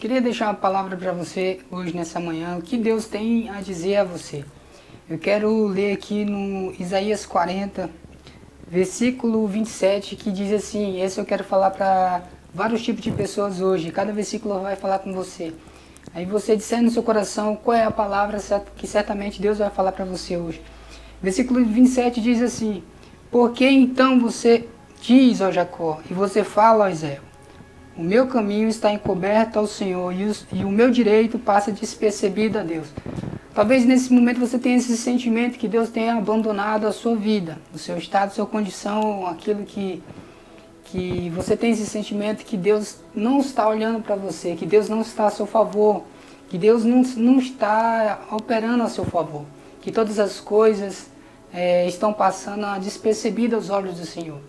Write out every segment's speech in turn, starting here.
Queria deixar uma palavra para você hoje, nessa manhã, o que Deus tem a dizer a você. Eu quero ler aqui no Isaías 40, versículo 27, que diz assim, esse eu quero falar para vários tipos de pessoas hoje, cada versículo vai falar com você. Aí você disser no seu coração qual é a palavra que certamente Deus vai falar para você hoje. Versículo 27 diz assim, por que então você diz, ó Jacó, e você fala, ó Israel, o meu caminho está encoberto ao Senhor e o meu direito passa despercebido a Deus. Talvez nesse momento você tenha esse sentimento que Deus tenha abandonado a sua vida, o seu estado, a sua condição, aquilo que você tem esse sentimento que Deus não está olhando para você, que Deus não está a seu favor, que Deus não está operando a seu favor, que todas as coisas estão passando despercebidas aos olhos do Senhor.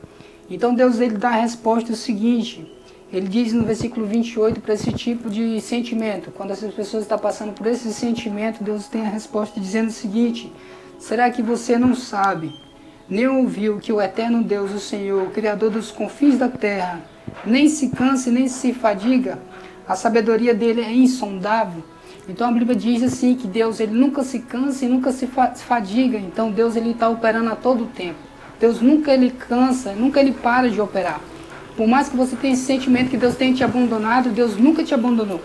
Então Deus ele dá a resposta o seguinte, ele diz no versículo 28 para esse tipo de sentimento, quando essas pessoas estão passando por esse sentimento, Deus tem a resposta dizendo o seguinte, será que você não sabe, nem ouviu que o eterno Deus, o Senhor, o Criador dos confins da terra, nem se cansa nem se fadiga, a sabedoria dele é insondável? Então a Bíblia diz assim que Deus ele nunca se cansa e nunca se fadiga, então Deus ele está operando a todo tempo. Deus nunca ele cansa, nunca ele para de operar. Por mais que você tenha esse sentimento que Deus tenha te abandonado, Deus nunca te abandonou.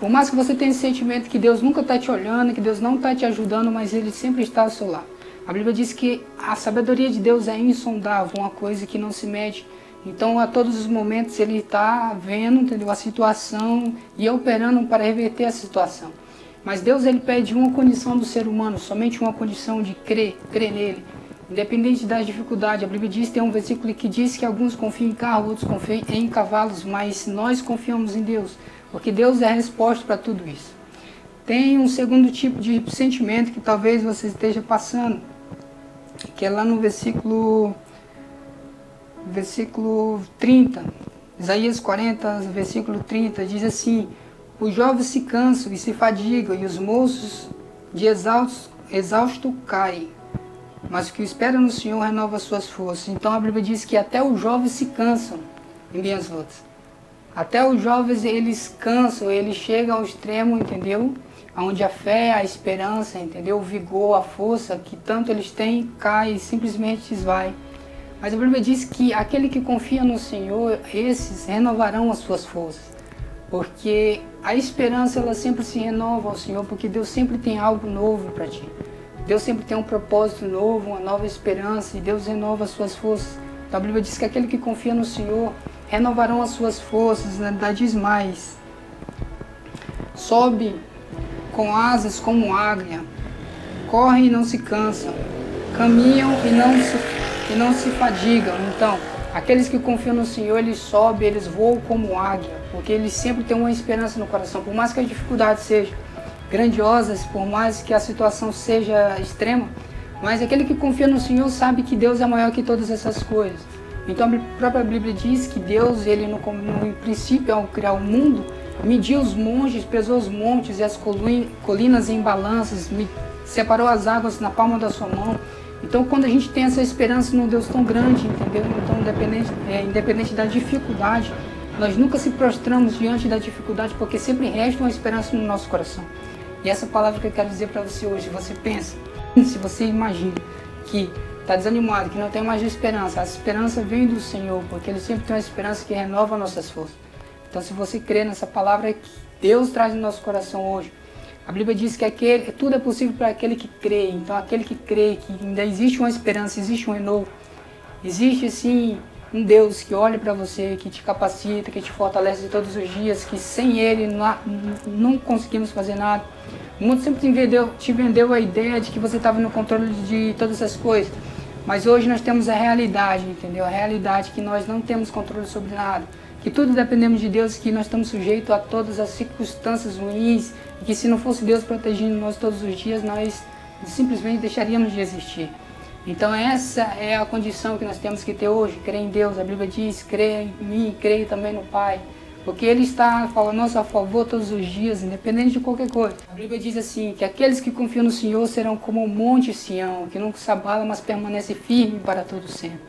Por mais que você tenha esse sentimento que Deus nunca está te olhando, que Deus não está te ajudando, mas Ele sempre está ao seu lado. A Bíblia diz que a sabedoria de Deus é insondável, uma coisa que não se mede. Então, a todos os momentos, Ele está vendo, entendeu, a situação e operando para reverter a situação. Mas Deus ele pede uma condição do ser humano, somente uma condição de crer nele. Independente da dificuldade, a Bíblia diz, tem um versículo que diz que alguns confiam em carro, outros confiam em cavalos, mas nós confiamos em Deus, porque Deus é a resposta para tudo isso. Tem um segundo tipo de sentimento que talvez você esteja passando, que é lá no versículo 30, Isaías 40, versículo 30, diz assim, os jovens se cansam e se fadigam, e os moços de exausto caem. Mas o que espera no Senhor renova suas forças. Então a Bíblia diz que até os jovens se cansam em minhas lutas. Até os jovens eles cansam, eles chegam ao extremo, entendeu? Onde a fé, a esperança, entendeu? O vigor, a força que tanto eles têm cai e simplesmente esvai. Mas a Bíblia diz que aquele que confia no Senhor, esses renovarão as suas forças. Porque a esperança ela sempre se renova ao Senhor, porque Deus sempre tem algo novo para ti. Deus sempre tem um propósito novo, uma nova esperança, e Deus renova as suas forças. Então a Bíblia diz que aquele que confia no Senhor renovarão as suas forças, diz mais. Sobe com asas como águia, correm e não se cansam, caminham e não se fadigam. Então, aqueles que confiam no Senhor, eles sobem, eles voam como águia, porque eles sempre têm uma esperança no coração, por mais que a dificuldade seja grandiosas, por mais que a situação seja extrema, mas aquele que confia no Senhor sabe que Deus é maior que todas essas coisas. Então a própria Bíblia diz que Deus, ele no princípio, ao criar o mundo, mediu os montes, pesou os montes e as colinas em balanças, separou as águas na palma da sua mão. Então quando a gente tem essa esperança num Deus tão grande, entendeu? Então independente da dificuldade, nós nunca se prostramos diante da dificuldade, porque sempre resta uma esperança no nosso coração. E essa palavra que eu quero dizer para você hoje, você pensa, se você imagina que está desanimado, que não tem mais esperança, a esperança vem do Senhor, porque Ele sempre tem uma esperança que renova nossas forças. Então se você crê nessa palavra que Deus traz no nosso coração hoje, a Bíblia diz que tudo é possível para aquele que crê. Então aquele que crê que ainda existe uma esperança, existe um renovo, existe assim um Deus que olha para você, que te capacita, que te fortalece todos os dias, que sem Ele não conseguimos fazer nada. O mundo sempre te vendeu a ideia de que você estava no controle de todas essas coisas. Mas hoje nós temos a realidade, entendeu? A realidade que nós não temos controle sobre nada. Que tudo dependemos de Deus, que nós estamos sujeitos a todas as circunstâncias ruins. E que se não fosse Deus protegendo nós todos os dias, nós simplesmente deixaríamos de existir. Então essa é a condição que nós temos que ter hoje, crer em Deus. A Bíblia diz, creia em mim, creia também no Pai. Porque Ele está falando a nosso favor todos os dias, independente de qualquer coisa. A Bíblia diz assim, que aqueles que confiam no Senhor serão como o monte Sião, que nunca se abala, mas permanece firme para todo sempre.